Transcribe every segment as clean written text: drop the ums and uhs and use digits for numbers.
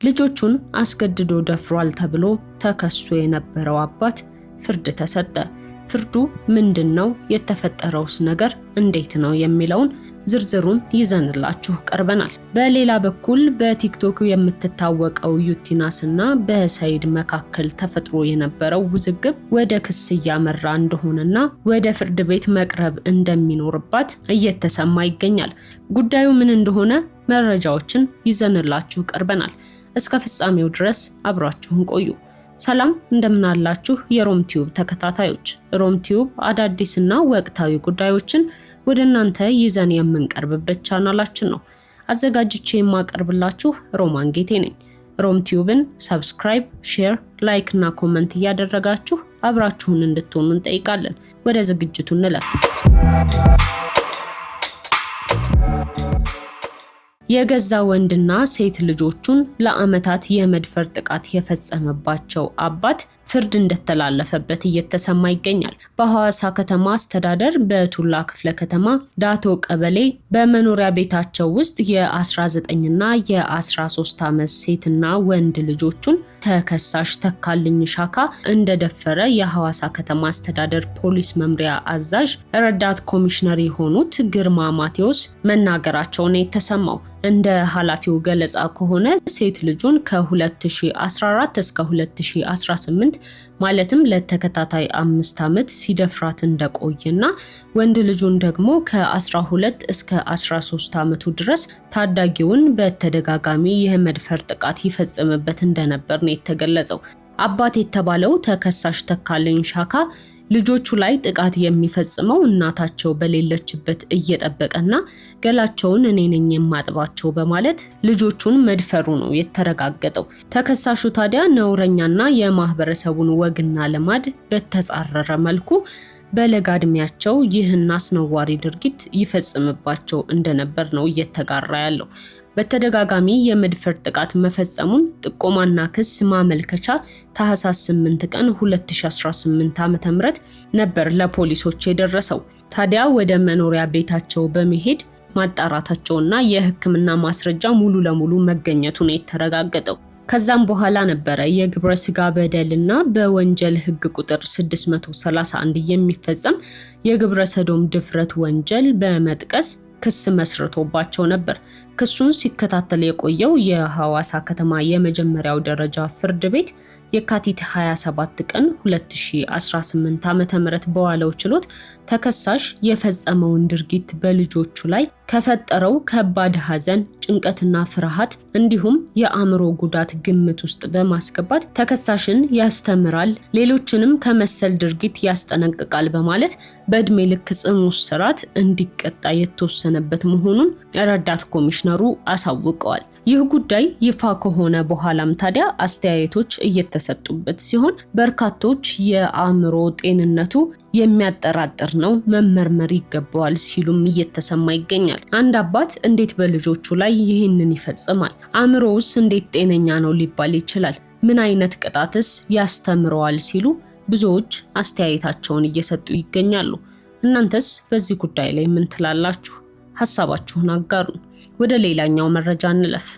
ልጆቹን አስገድዶ ደፍሯል ተብሎ ተከሶ የነበረው አባት ፍርድ ተሰጠ። ፍርዱ ምንድነው? የተፈጠረውስ ነገር እንዴት ነው የሚለውን ዝርዝሩን ይዘንላችሁ ቀርበናል። በሌላ በኩል በቲክቶክ የምትታወቀው ዩቲናስና በሰይድ መካከል ተፈጥሮ የነበረው ውዝግብ ወደ ክስ እያመራ እንደሆነና ወደ ፍርድ ቤት መቅረብ እንደሚኖርባት እየተሰማ ይገኛል። ጉዳዩ ምን እንደሆነ መረጃዎችን ይዘንላችሁ ቀርበናል። እስከ ፍጻሜው ድረስ አብራችሁን ቆዩ። ሰላም እንደምን አላችሁ የሮም ቲዩብ ተከታታዮች። ሮም ቲዩብ አዳዲስና ወቅታዊ ጉዳዮችን ወደ እናንተ ይዘን የምንቀርብበት ቻናላችን ነው። አዘጋጅቼ የማቀርብላችሁ ሮማን ጌቴ ነኝ። ሮም ቲዩብን ሰብስክራይብ፣ ሼር፣ ላይክ እና ኮሜንት እያደረጋችሁ አብራችሁን እንድትሆኑ እንጠይቃለን። ወደ ዝግጅቱ እንለፍ። የገዛ ወንድና ሴት ልጆቹን ለዓመታት የመድፈር ጥቃት የፈጸመባቸው አባት ፍርድ እንደተላለፈበት እየተሰማ ይገኛል። በሐዋሳ ከተማ አስተዳደር በቱላ ክፍለ ከተማ ዳቶ ቀበሌ በመኖሪያ ቤታቸው ውስጥ የ19ና የ13 ዓመት ሴትና ወንድ ልጆቹን ተከሳሽ ተካልኝ ሻካ እንደደፈረ የሐዋሳ ከተማ አስተዳደር ፖሊስ መምሪያ አዛዥ ረዳት ኮሚሽነር የሆኑት ግርማ ማቴዎስ መናገራቸውን የተሰማው። እንደ ኃላፊው ገለጻ ከሆነ ሴት ልጁን ከ2014 እስከ 2018 ማለትም ለተከታታይ 5 ዓመት ሲደፍራት እንደቆየና ወንድ ልጁን ደግሞ ከ12 እስከ 13 ዓመቱ ድረስ ታዳጊውን በተደጋጋሚ የመድፈር ጥቃት ይፈጽምበት እንደነበር ነው የተገለጸው። አባት የተባለው ተከሳሽ ተካልኝ ሻካ ልጆቹ ላይ ጥቃት የሚፈጽመው እናታቸው በሌለችበት እየጠበቀና ገላቸውን እኔ ነኝ የማጥባቸው በማለት ልጆቹን መድፈሩ ነው የተረጋገጠው። ተከሳሹ ታዲያ ነውረኛና የማህበረሰቡን ወግና ልማድ በተጻረረ መልኩ በለጋ ዕድሜያቸው ይህን አስነዋሪ ድርጊት ይፈጽምባቸው እንደነበር ነው እየተጋራ ያለው። በተደጋጋሚ የመድፈር ጥቃት መፈጸሙን ጥቆማና ክስ ማመልከቻ ታህሳስ 8 ቀን 2018 ዓ.ም ነበር ለፖሊሶች የደረሰው። ታዲያ ወደ መኖሪያ ቤታቸው በመሄድ ማጣራታቸውና የሕክምና ማስረጃ ሙሉ ለሙሉ መገኘቱን የተረጋገጠው። ከዛም በኋላ ነበረ የግብረ ስጋ በደልና በወንጀል ሕግ ቁጥር 631 የሚፈጸም የግብረ ሰዶም ድፍረት ወንጀል በመጥቀስ ክስ መስርቶባቸው ነበር። ክሱን ሲከታተል የቆየው የሐዋሳ ከተማ የመጀመሪያው ደረጃ ፍርድ ቤት የካቲት 27 ቀን 2018 ዓ.ም በዋለው ችሎት ተከሳሽ የፈጸመውን ድርጊት በልጆቹ ላይ ከፈጠረው ከባድ ሐዘን፣ ጭንቀትና ፍርሃት እንዲሁም የአእምሮ ጉዳት ግምት ውስጥ በማስገባት ተከሳሽን ያስተምራል፣ ሌሎችንም ከመሰል ድርጊት ያስጠነቅቃል በማለት በእድሜ ልክ ጽኑ እስራት እንዲቀጣ የተወሰነበት መሆኑን ረዳት ኮሚሽነሩ አሳውቀዋል። ይህ ጉዳይ ይፋ ከሆነ በኋላም ታዲያ አስተያየቶች እየተሰጡበት ሲሆን በርካቶች የአእምሮ ጤንነቱ የሚያጠራጥር ነው፣ መመርመር ይገባዋል ሲሉም እየተሰማ ይገኛል። አንድ አባት እንዴት በልጆቹ ላይ ይህንን ይፈጽማል? አእምሮውስ እንዴት ጤነኛ ነው ሊባል ይችላል? ምን አይነት ቅጣትስ ያስተምረዋል? ሲሉ ብዙዎች አስተያየታቸውን እየሰጡ ይገኛሉ። እናንተስ በዚህ ጉዳይ ላይ ምን ትላላችሁ? ሐሳባችሁን አጋሩን። ወደ ሌላኛው መረጃ እንለፍ።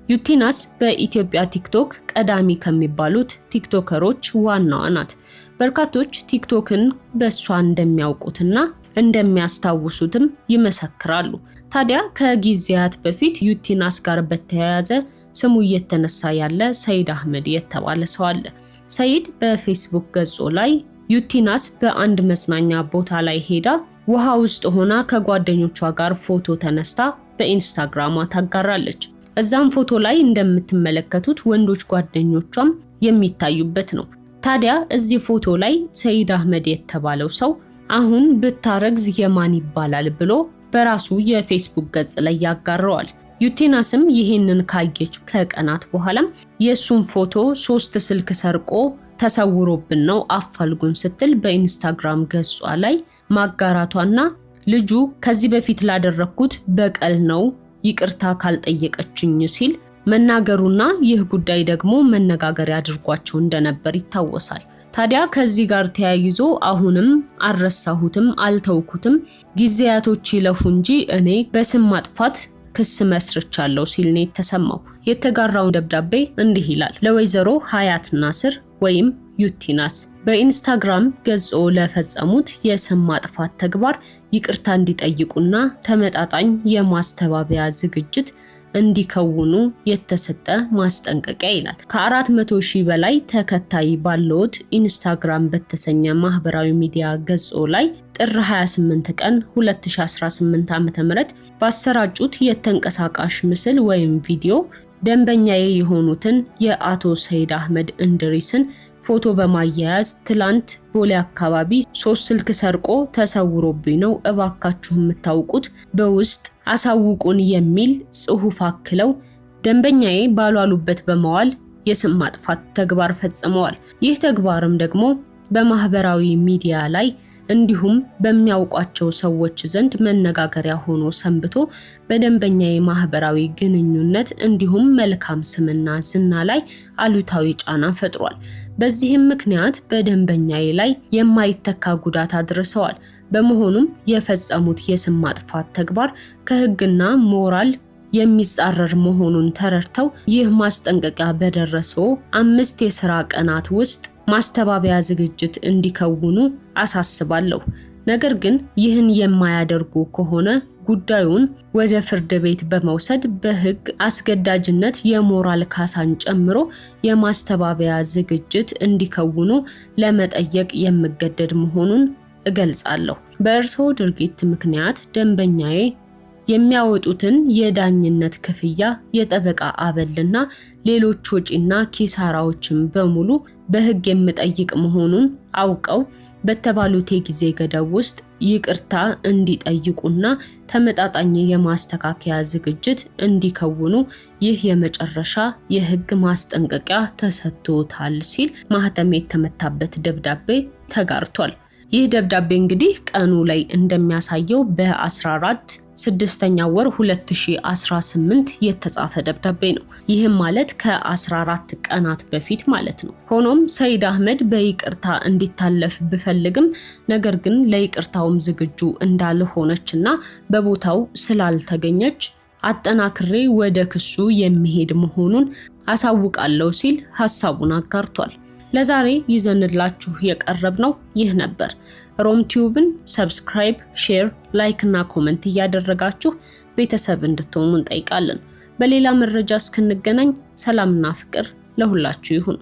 ዩቲናስ በኢትዮጵያ ቲክቶክ ቀዳሚ ከሚባሉት ቲክቶከሮች ዋናዋ ናት። በርካቶች ቲክቶክን በሷ እንደሚያውቁትና እንደሚያስታውሱትም ይመሰክራሉ። ታዲያ ከጊዜያት በፊት ዩቲናስ ጋር በተያያዘ ስሙ እየተነሳ ያለ ሰይድ አህመድ የተባለ ሰው አለ። ሰይድ በፌስቡክ ገጹ ላይ ዩቲናስ በአንድ መዝናኛ ቦታ ላይ ሄዳ ውሃ ውስጥ ሆና ከጓደኞቿ ጋር ፎቶ ተነስታ በኢንስታግራሟ ታጋራለች። እዛም ፎቶ ላይ እንደምትመለከቱት ወንዶች ጓደኞቿም የሚታዩበት ነው። ታዲያ እዚህ ፎቶ ላይ ሰይድ አህመድ የተባለው ሰው አሁን ብታረግዝ የማን ይባላል ብሎ በራሱ የፌስቡክ ገጽ ላይ ያጋራዋል። ዩቲናስም ይሄንን ካየች ከቀናት በኋላም የሱን ፎቶ 3 ስልክ ሰርቆ ተሰውሮብን ነው አፋልጉን ስትል በኢንስታግራም ገጿ ላይ ማጋራቷና ልጁ ከዚህ በፊት ላደረኩት በቀል ነው ይቅርታ ካልጠየቀችኝ ሲል መናገሩና ይህ ጉዳይ ደግሞ መነጋገሪያ አድርጓቸው እንደነበር ይታወሳል። ታዲያ ከዚህ ጋር ተያይዞ አሁንም አልረሳሁትም አልተውኩትም ጊዜያቶች ይለፉ እንጂ እኔ በስም ማጥፋት ክስ መስርቻለሁ ሲል ነው የተሰማው። የተጋራው ደብዳቤ እንዲህ ይላል። ለወይዘሮ ሀያት ናስር ወይም ዩቲናስ በኢንስታግራም ገጾ ለፈጸሙት የስም ማጥፋት ተግባር ይቅርታ እንዲጠይቁና ተመጣጣኝ የማስተባበያ ዝግጅት እንዲከውኑ የተሰጠ ማስጠንቀቂያ ይላል። ከ400,000 በላይ ተከታይ ባለውት ኢንስታግራም በተሰኘ ማህበራዊ ሚዲያ ገጾ ላይ ጥር 28 ቀን 2018 ዓ.ም ባሰራጩት የተንቀሳቃሽ ምስል ወይም ቪዲዮ ደንበኛዬ የሆኑትን የአቶ ሰይድ አህመድ እንድሪስን ፎቶ በማያያዝ ትላንት ቦሌ አካባቢ 3 ስልክ ሰርቆ ተሰውሮብኝ ነው እባካችሁ የምታውቁት በውስጥ አሳውቁን የሚል ጽሑፍ አክለው ደንበኛዬ ባሏሉበት በመዋል የስም ማጥፋት ተግባር ፈጽመዋል። ይህ ተግባርም ደግሞ በማህበራዊ ሚዲያ ላይ እንዲሁም በሚያውቋቸው ሰዎች ዘንድ መነጋገሪያ ሆኖ ሰንብቶ በደንበኛዬ ማህበራዊ ግንኙነት እንዲሁም መልካም ስምና ዝና ላይ አሉታዊ ጫና ፈጥሯል። በዚህም ምክንያት በደንበኛዬ ላይ የማይተካ ጉዳት አድርሰዋል። በመሆኑም የፈጸሙት የስም ማጥፋት ተግባር ከህግና ሞራል የሚጻረር መሆኑን ተረድተው ይህ ማስጠንቀቂያ በደረሰው 5 የሥራ ቀናት ውስጥ ማስተባበያ ዝግጅት እንዲከውኑ አሳስባለሁ። ነገር ግን ይህን የማያደርጉ ከሆነ ጉዳዩን ወደ ፍርድ ቤት በመውሰድ በህግ አስገዳጅነት የሞራል ካሳን ጨምሮ የማስተባበያ ዝግጅት እንዲከውኑ ለመጠየቅ የምገደድ መሆኑን እገልጻለሁ። በእርስዎ ድርጊት ምክንያት ደንበኛዬ የሚያወጡትን የዳኝነት ክፍያ፣ የጠበቃ አበልና ሌሎች ወጪና ኪሳራዎችን በሙሉ በህግ የምጠይቅ መሆኑን አውቀው በተባሉት የጊዜ ገደብ ውስጥ ይቅርታ እንዲጠይቁና ተመጣጣኝ የማስተካከያ ዝግጅት እንዲከውኑ ይህ የመጨረሻ የህግ ማስጠንቀቂያ ተሰጥቶታል ሲል ማህተም የተመታበት ደብዳቤ ተጋርቷል። ይህ ደብዳቤ እንግዲህ ቀኑ ላይ እንደሚያሳየው በ14 6ኛ ወር 2018 የተጻፈ ደብዳቤ ነው። ይህም ማለት ከ14 ቀናት በፊት ማለት ነው። ሆኖም ሰይድ አህመድ በይቅርታ እንዲታለፍ ቢፈልግም ነገር ግን ለይቅርታውም ዝግጁ እንዳልሆነችና በቦታው ስላልተገኘች አጠናክሬ ወደ ክሱ የሚሄድ መሆኑን አሳውቃለሁ ሲል ሐሳቡን አጋርቷል። ለዛሬ ይዘንላችሁ የቀረብነው ይህ ነበር። ሮም ቲዩብን ሰብስክራይብ፣ ሼር፣ ላይክ እና ኮሜንት እያደረጋችሁ ቤተሰብ እንድትሆኑ እንጠይቃለን። በሌላ መረጃ እስክንገናኝ ሰላምና ፍቅር ለሁላችሁ ይሁን።